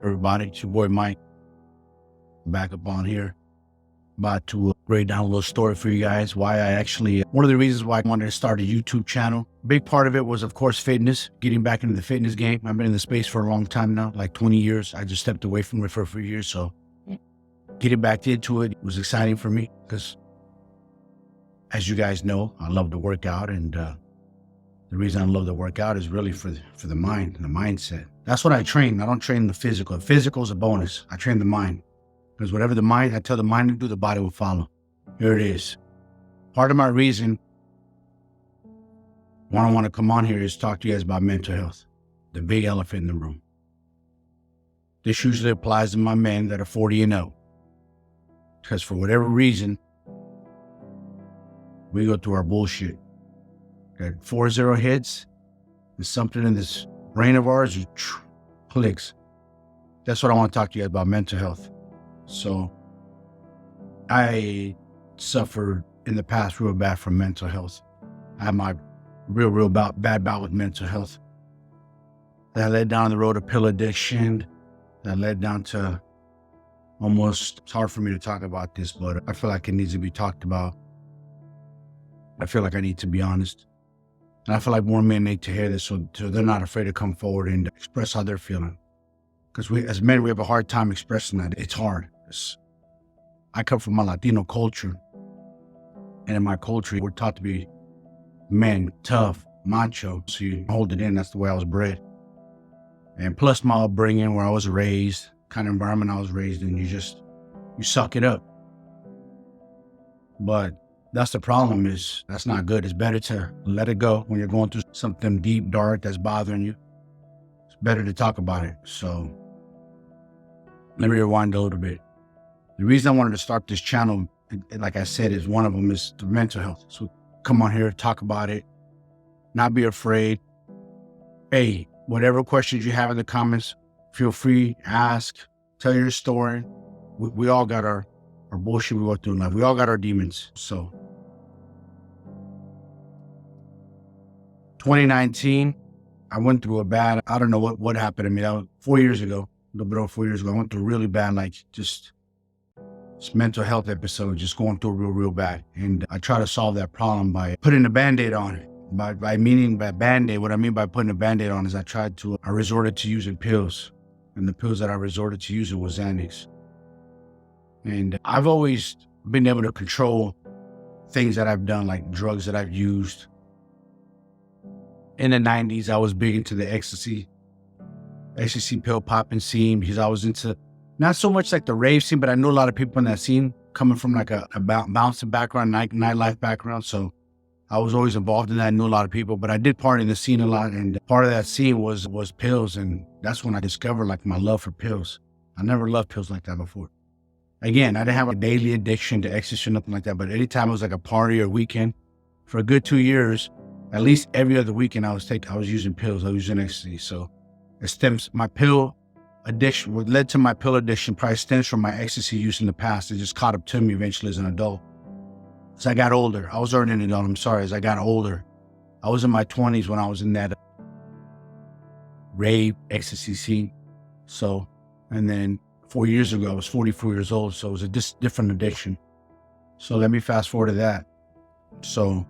Everybody, it's your boy Mike, back up on here. About to break down a little story for you guys. One of the reasons why I wanted to start a YouTube channel. Big part of it was, of course, fitness, getting back into the fitness game. I've been in the space for a long time now, like 20 years. I just stepped away from it for a few years. So getting back into it was exciting for me because, as you guys know, I love to work out. And the reason I love to work out is really for the mind and the mindset. That's what I train. I don't train the physical. The physical is a bonus. I train the mind. Because whatever I tell the mind to do, the body will follow. Here it is. Part of my reason why I want to come on here is talk to you guys about mental health, the big elephant in the room. This usually applies to my men that are 40 and up. Because for whatever reason, we go through our bullshit. Got 4-0 hits, and something in this brain of ours clicks. That's what I want to talk to you guys about, mental health. So I suffered in the past real bad from mental health. I had my real bad bout with mental health. That led down the road of pill addiction. That led down to it's hard for me to talk about this, but I feel like it needs to be talked about. I feel like I need to be honest. And I feel like more men need to hear this so they're not afraid to come forward and express how they're feeling. Because as men, we have a hard time expressing that. It's hard. I come from a Latino culture. And in my culture, we're taught to be men, tough, macho. So you hold it in. That's the way I was bred. And plus my upbringing, where I was raised, kind of environment I was raised in, you suck it up. But that's the problem, is that's not good. It's better to let it go when you're going through something deep, dark that's bothering you. It's better to talk about it. So let me rewind a little bit. The reason I wanted to start this channel, like I said, is one of them is the mental health. So come on here, talk about it, not be afraid. Hey, whatever questions you have in the comments, feel free, ask, tell your story. We all got our bullshit we go through in life. We all got our demons. So 2019, I went through I don't know what happened to me. That was 4 years ago, a little bit over 4 years ago. I went through really bad, this mental health episode, just going through real bad. And I try to solve that problem by putting a Band-Aid on it. By Band-Aid, what I mean by putting a Band-Aid on is I resorted to using pills. And the pills that I resorted to using was Xanax. And I've always been able to control things that I've done, like drugs that I've used. In the 90s, I was big into the ecstasy pill popping scene, because I was into not so much like the rave scene, but I knew a lot of people in that scene coming from like a bouncing background, nightlife background. So I was always involved in that. I knew a lot of people, but I did party in the scene a lot. And part of that scene was pills. And that's when I discovered like my love for pills. I never loved pills like that before. Again, I didn't have a daily addiction to ecstasy or nothing like that. But anytime it was like a party or weekend, for a good 2 years, at least every other weekend I was using pills. I was using ecstasy. So my pill addiction, what led to my pill addiction probably stems from my ecstasy use in the past. It just caught up to me eventually as an adult. As I got older, I was already an adult, as I got older. I was in my 20s when I was in that rave ecstasy scene. So, and then 4 years ago, I was 44 years old. So it was a different addiction. So let me fast forward to that. So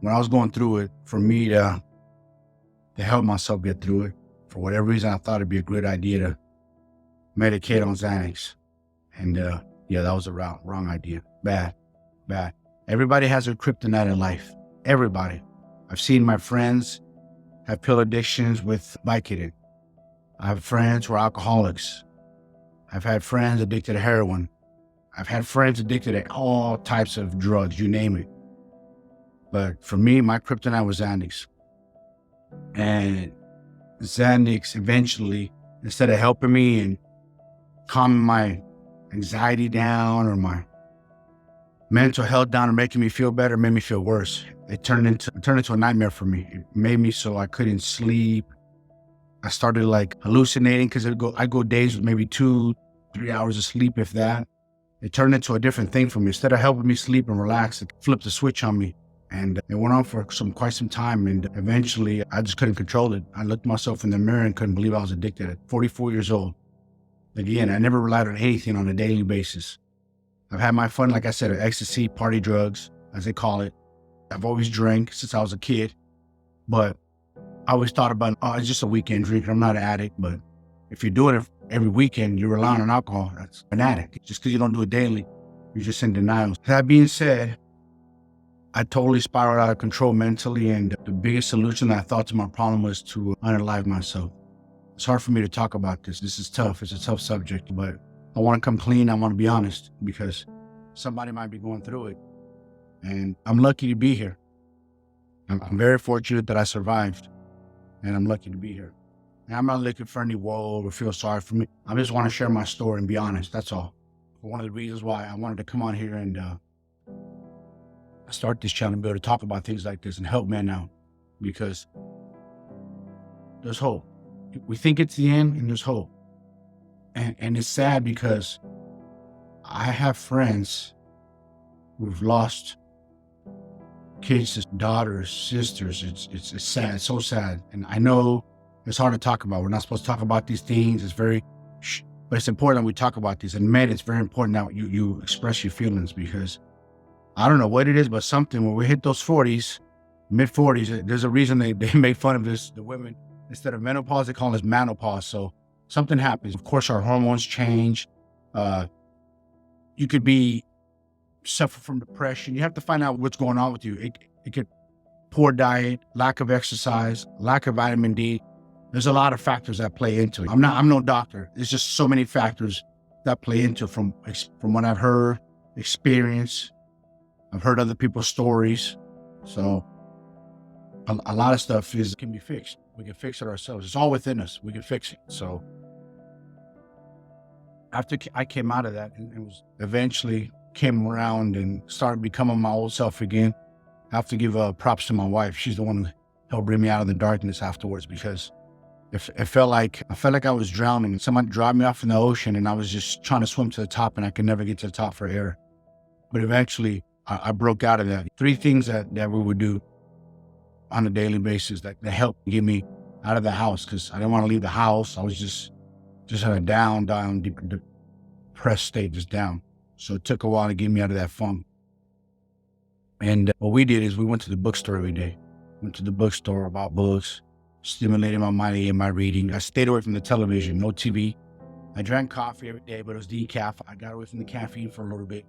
when I was going through it, for me to help myself get through it, for whatever reason, I thought it'd be a good idea to medicate on Xanax. And yeah, that was a wrong idea. Bad. Everybody has their kryptonite in life. Everybody. I've seen my friends have pill addictions with Vicodin. I have friends who are alcoholics. I've had friends addicted to heroin. I've had friends addicted to all types of drugs, you name it. But for me, my kryptonite was Xanax. And Xanax eventually, instead of helping me and calming my anxiety down or my mental health down and making me feel better, it made me feel worse. It turned into a nightmare for me. It made me so I couldn't sleep. I started like hallucinating because I'd go days with maybe 2-3 hours of sleep, if that. It turned into a different thing for me. Instead of helping me sleep and relax, it flipped the switch on me. And it went on for quite some time. And eventually I just couldn't control it. I looked myself in the mirror and couldn't believe I was addicted at 44 years old. Again, I never relied on anything on a daily basis. I've had my fun, like I said, ecstasy, party drugs, as they call it. I've always drank since I was a kid, but I always thought about, oh, it's just a weekend drink. I'm not an addict, but if you're doing it every weekend, you're relying on alcohol. That's an addict. Just because you don't do it daily, you're just in denial. That being said, I totally spiraled out of control mentally, and the biggest solution that I thought to my problem was to unalive myself. It's hard for me to talk about this. This is tough. It's a tough subject, but I want to come clean. I want to be honest because somebody might be going through it, and I'm lucky to be here. I'm very fortunate that I survived, and I'm lucky to be here. And I'm not looking for any woe or feel sorry for me. I just want to share my story and be honest. That's all. One of the reasons why I wanted to come on here and start this channel and be able to talk about things like this and help men out, because there's hope. We think it's the end, and there's hope. And it's sad because I have friends who've lost kids, daughters, sisters. It's sad, so sad. And I know it's hard to talk about. We're not supposed to talk about these things. It's but it's important that we talk about these. And men, it's very important that you express your feelings, because I don't know what it is, but something when we hit those 40s, mid 40s, there's a reason they make fun of this. The women, instead of menopause, they call it menopause. So something happens. Of course, our hormones change. You could suffer from depression. You have to find out what's going on with you. It could poor diet, lack of exercise, lack of vitamin D. There's a lot of factors that play into it. I'm no doctor. There's just so many factors that play into from what I've heard, experience. I've heard other people's stories. So a lot of stuff can be fixed. We can fix it ourselves. It's all within us. We can fix it. So after I came out of that, and it was eventually came around and started becoming my old self again, I have to give props to my wife. She's the one who helped bring me out of the darkness afterwards, because it felt like I was drowning. Somebody dropped me off in the ocean, and I was just trying to swim to the top, and I could never get to the top for air. But eventually, I broke out of that. 3 things that we would do on a daily basis that helped get me out of the house, because I didn't want to leave the house. I was just in a down, depressed state, just down. So it took a while to get me out of that funk. And what we did is we went to the bookstore every day. Went to the bookstore, bought books, stimulated my mind and my reading. I stayed away from the television, no TV. I drank coffee every day, but it was decaf. I got away from the caffeine for a little bit.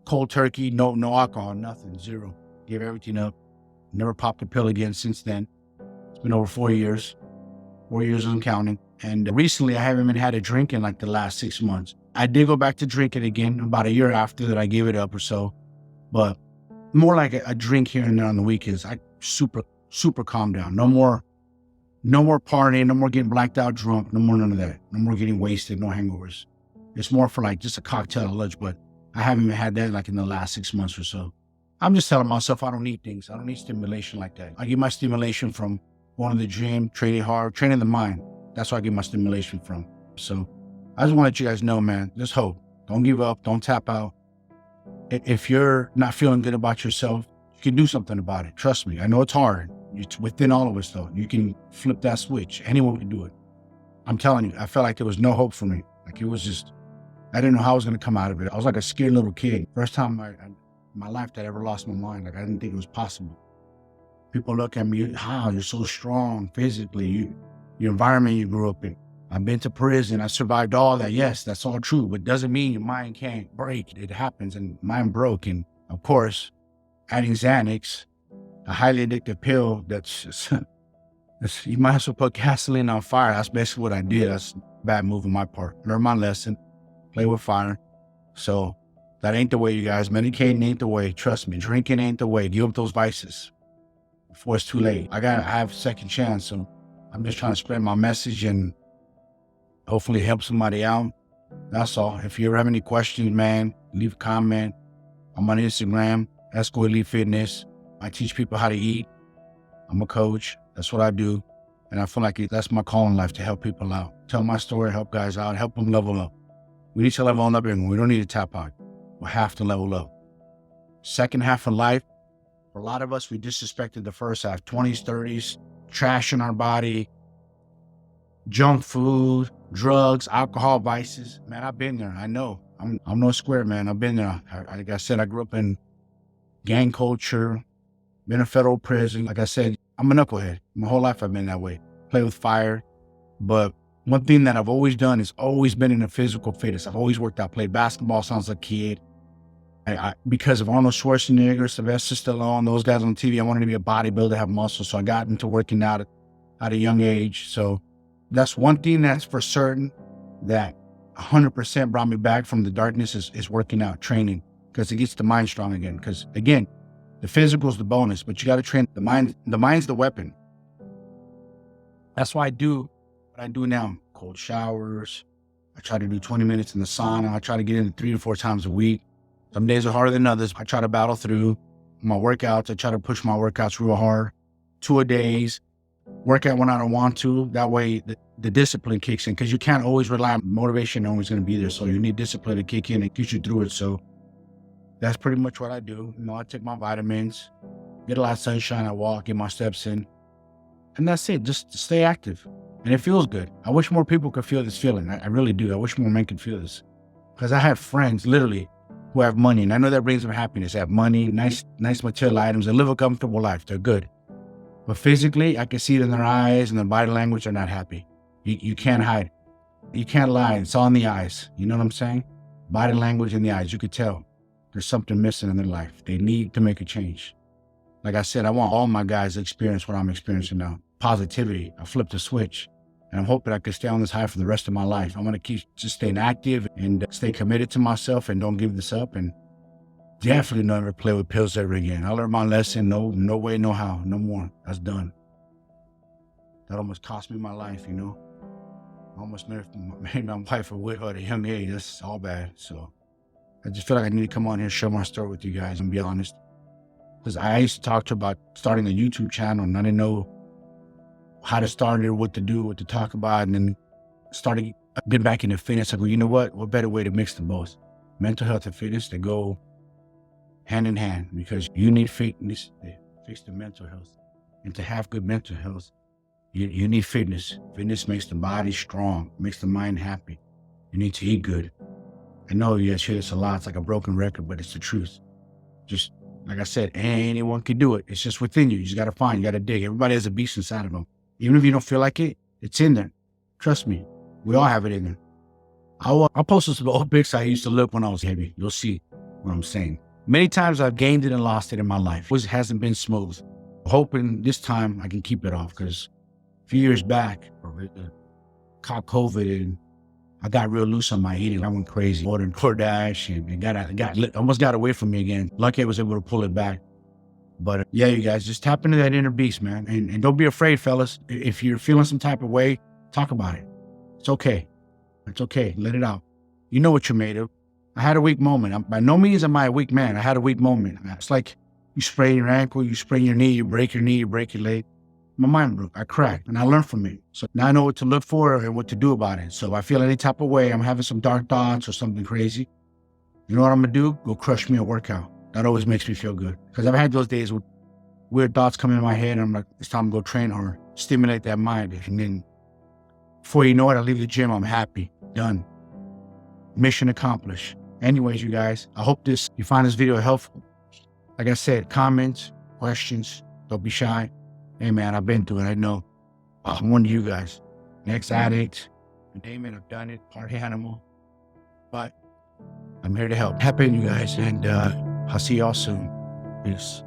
Cold turkey, no alcohol, nothing, zero. Gave everything up. Never popped a pill again since then. It's been over 4 years. 4 years and counting. And recently, I haven't even had a drink in like the last 6 months. I did go back to drinking again about a year after that I gave it up or so. But more like a drink here and there on the weekends. I super calm down. No more partying, no more getting blacked out drunk, no more none of that. No more getting wasted, no hangovers. It's more for like just a cocktail at lunch, but I haven't even had that like in the last 6 months or so. I'm just telling myself I don't need things. I don't need stimulation like that. I get my stimulation from going to the gym, training hard, training the mind. That's where I get my stimulation from. So I just want to let you guys know, man, there's hope. Don't give up. Don't tap out. If you're not feeling good about yourself, you can do something about it. Trust me. I know it's hard. It's within all of us, though. You can flip that switch. Anyone can do it. I'm telling you, I felt like there was no hope for me. Like it was just, I didn't know how I was going to come out of it. I was like a scared little kid. First time in my life that I ever lost my mind. Like I didn't think it was possible. People look at me, you're so strong physically. Your environment you grew up in. I've been to prison. I survived all that. Yes, that's all true. But doesn't mean your mind can't break. It happens, and mine broke. And of course, adding Xanax, a highly addictive pill you might as well put gasoline on fire. That's basically what I did. That's a bad move on my part. Learn my lesson, play with fire. So that ain't the way, you guys. Medicating ain't the way. Trust me. Drinking ain't the way. Give up those vices before it's too late. I have a second chance. So I'm just trying to spread my message and hopefully help somebody out. That's all. If you ever have any questions, man, leave a comment. I'm on Instagram, Esco Elite Fitness. I teach people how to eat. I'm a coach. That's what I do. And I feel like that's my call in life, to help people out. Tell my story, help guys out, help them level up. We need to level up, and we don't need to tap out. We have to level up. Second half of life, For a lot of us, we disrespected the first half, 20s, 30s, trash in our body, junk food, drugs, alcohol, vices. Man, I've been there. I know. I'm no square, man. I've been there. Like I said, I grew up in gang culture, been in federal prison. Like I said, I'm a knucklehead. My whole life I've been that way. Play with fire. But one thing that I've always done is always been in a physical fitness. I've always worked out, played basketball since I was a kid. Because of Arnold Schwarzenegger, Sylvester Stallone, those guys on TV, I wanted to be a bodybuilder, have muscle. So I got into working out at a young age. So that's one thing that's for certain that 100% brought me back from the darkness is working out, training, because it gets the mind strong again. Because again, the physical is the bonus, but you got to train the mind. The mind's the weapon. That's why I do what I do now. Cold showers. I try to do 20 minutes in the sauna. I try to get in 3 to 4 times a week. Some days are harder than others. I try to battle through my workouts. I try to push my workouts real hard. 2 a days. Work out when I don't want to. That way the discipline kicks in, because you can't always rely on motivation. Always going to be there. So you need discipline to kick in and get you through it. So that's pretty much what I do. I take my vitamins, get a lot of sunshine. I walk, get my steps in. And that's it. Just stay active. And it feels good. I wish more people could feel this feeling. I really do. I wish more men could feel this. Because I have friends, literally, who have money. And I know that brings them happiness. They have money, nice material items. They live a comfortable life. They're good. But physically, I can see it in their eyes and their body language. They're not happy. You can't hide. You can't lie. It's all in the eyes. You know what I'm saying? Body language in the eyes. You could tell there's something missing in their life. They need to make a change. Like I said, I want all my guys to experience what I'm experiencing now. Positivity. I flipped the switch. And I'm hoping I can stay on this high for the rest of my life. I'm going to keep just staying active and stay committed to myself and don't give this up. And definitely never play with pills ever again. I learned my lesson. No way, no how. No more. That's done. That almost cost me my life, you know. I almost made my wife a widow at a young age. That's all bad. So I just feel like I need to come on here and share my story with you guys and be honest. Because I used to talk to about starting a YouTube channel and I didn't know how to start it, what to do, what to talk about, and then started getting back into fitness. I go, you know what? What better way to mix them both? Mental health and fitness, they go hand in hand, because you need fitness to fix the mental health. And to have good mental health, you need fitness. Fitness makes the body strong, makes the mind happy. You need to eat good. I know you guys hear this a lot. It's like a broken record, but it's the truth. Just like I said, anyone can do it. It's just within you. You just got to find, you got to dig. Everybody has a beast inside of them. Even if you don't feel like it, it's in there. Trust me. We all have it in there. I'll post some old pics I used to look when I was heavy. You'll see what I'm saying. Many times I've gained it and lost it in my life. It hasn't been smooth. Hoping this time I can keep it off, because a few years back, I caught COVID and I got real loose on my eating. I went crazy. Ordered DoorDash and almost got away from me again. Lucky I was able to pull it back. But yeah, you guys, just tap into that inner beast, man. And don't be afraid, fellas. If you're feeling some type of way, talk about it. It's okay. It's okay. Let it out. You know what you're made of. I had a weak moment. By no means am I a weak man. I had a weak moment. It's like you sprain your ankle, you sprain your knee, you break your knee, you break your leg. My mind broke. I cracked and I learned from it. So now I know what to look for and what to do about it. So if I feel any type of way, I'm having some dark thoughts or something crazy, you know what I'm going to do? Go crush me a workout. That always makes me feel good. Because I've had those days with weird thoughts come in my head and I'm like, it's time to go train or stimulate that mind. And then before you know it, I leave the gym. I'm happy. Done. Mission accomplished. Anyways, you guys, I hope you find this video helpful. Like I said, comments, questions, don't be shy. Hey man, I've been through it. I know. I'm one of you guys. Ex-addict, you name it, I've done it, party animal. But I'm here to help. Happy you guys, and I'll see y'all soon. Peace.